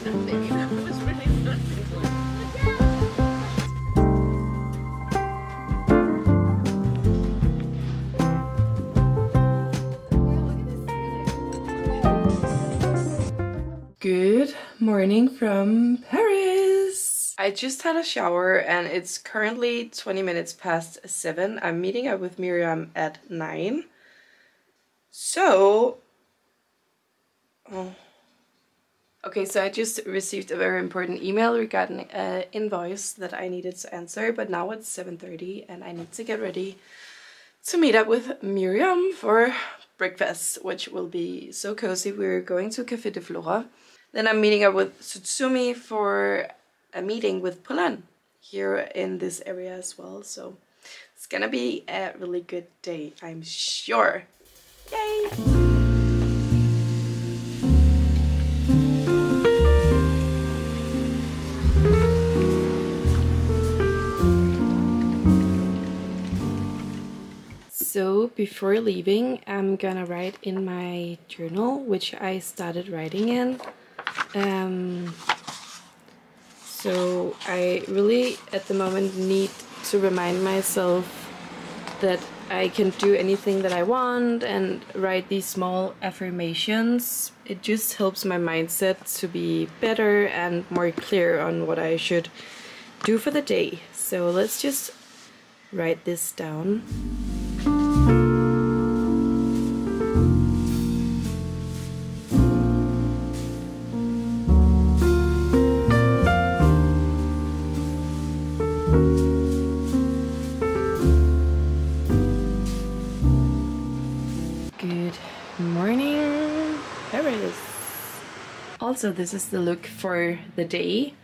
nothing. That was really nothing. Good morning from Paris! I just had a shower and it's currently 20 minutes past 7. I'm meeting up with Miriam at 9. So... Okay, so I just received a very important email regarding an invoice that I needed to answer, but now it's 7:30 and I need to get ready to meet up with Miriam for breakfast, which will be so cozy. We're going to Café de Flore. Then I'm meeting up with Tsutsumi for a meeting with Polan here in this area as well. So it's gonna be a really good day, I'm sure. Yay! So before leaving, I'm gonna write in my journal, which I started writing in. So I really at the moment need to remind myself that I can do anything that I want and write these small affirmations. It just helps my mindset to be better and more clear on what I should do for the day. So let's just write this down. Also, this is the look for the day.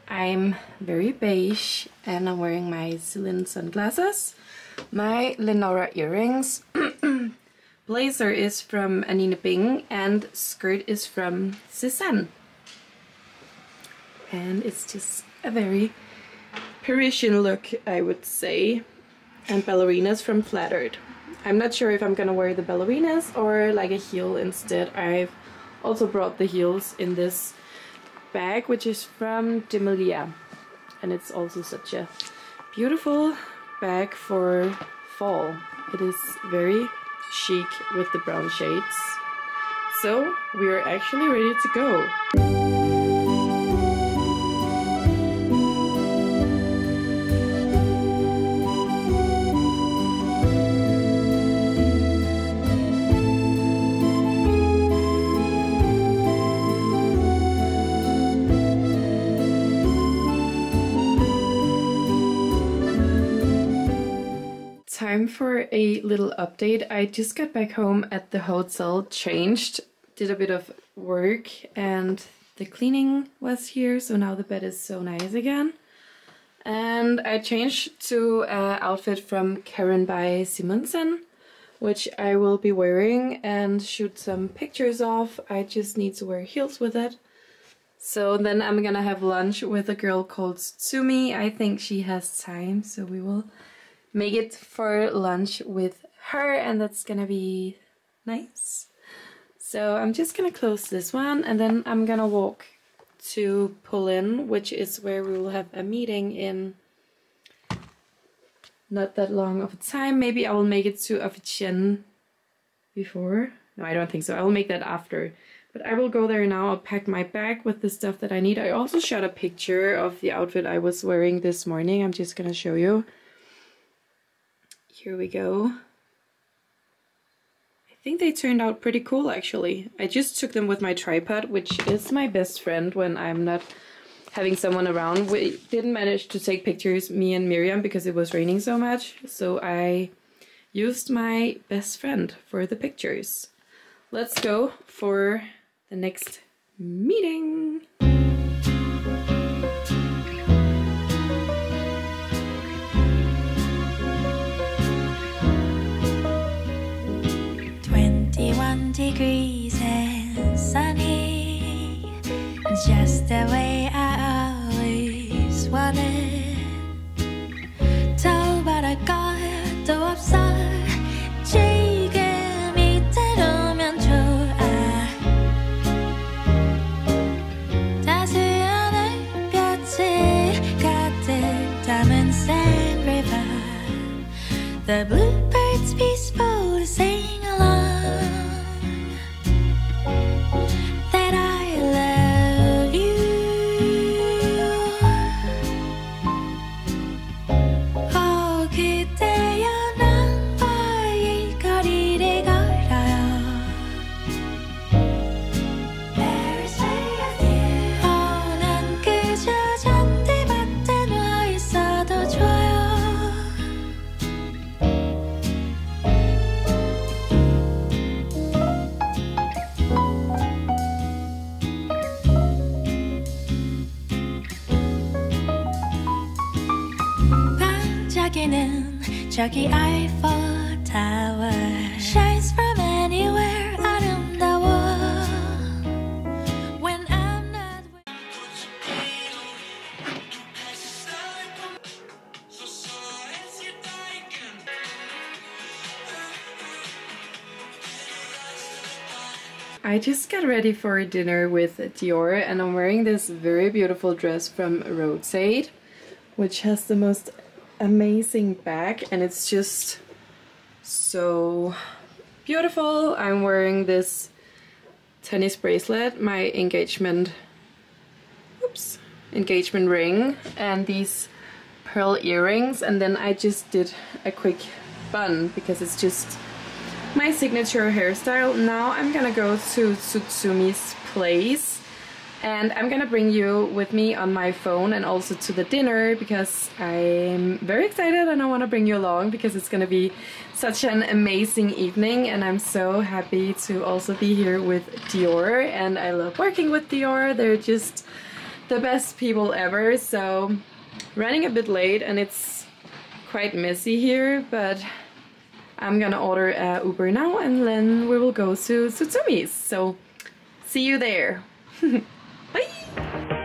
I'm very beige and I'm wearing my Celine sunglasses, my Lenora earrings, blazer is from Anine Bing and skirt is from Cézanne. And it's just a very Parisian look, I would say. And ballerinas from Flattered. I'm not sure if I'm gonna wear the ballerinas or like a heel instead. I've also brought the heels in this bag, which is from Demilia, and it's also such a beautiful bag for fall. It is very chic with the brown shades. So we are actually ready to go. Time for a little update. I just got back home at the hotel, changed, did a bit of work, and the cleaning was here, so now the bed is so nice again. And I changed to an outfit from Karen by Simonsen, which I will be wearing and shoot some pictures of. I just need to wear heels with it. So then I'm gonna have lunch with a girl called Tsumi. I think she has time, so we will make it for lunch with her, and that's gonna be nice. So I'm just gonna close this one and then I'm gonna walk to Polan, which is where we will have a meeting in not that long of a time. Maybe I will make it to Officien before. No, I don't think so. I will make that after. But I will go there now. I'll pack my bag with the stuff that I need. I also shot a picture of the outfit I was wearing this morning. I'm just gonna show you. Here we go. I think they turned out pretty cool actually. I just took them with my tripod, which is my best friend when I'm not having someone around. We didn't manage to take pictures, me and Miriam, because it was raining so much. So I used my best friend for the pictures. Let's go for the next meeting. Degrees and sunny, just the way I always wanted. Told but I got 또 없어. 지금 이대로면 좋아. The bluebirds peaceful sing along that I love you. Oh, 그대여 난 벌 거리를 걸어요. Paris with you. 어, 난 그저 잔디밭에 누워 있어도 좋아요. 반짝이는 저기 Eiffel Tower shines from anywhere 아름다워. When I'm not with I just got ready for dinner with Dior and I'm wearing this very beautiful dress from Roadside, which has the most amazing back and it's just so beautiful. I'm wearing this tennis bracelet, my engagement ring, and these pearl earrings, and then I just did a quick bun because it's just my signature hairstyle. Now I'm gonna go to Tsutsumi's place and I'm gonna bring you with me on my phone and also to the dinner because I'm very excited and I want to bring you along because it's gonna be such an amazing evening and I'm so happy to also be here with Dior, and I love working with Dior. They're just the best people ever. So running a bit late and it's quite messy here, but I'm gonna order a Uber now and then we will go to Tsutsumi's. So see you there. Bye!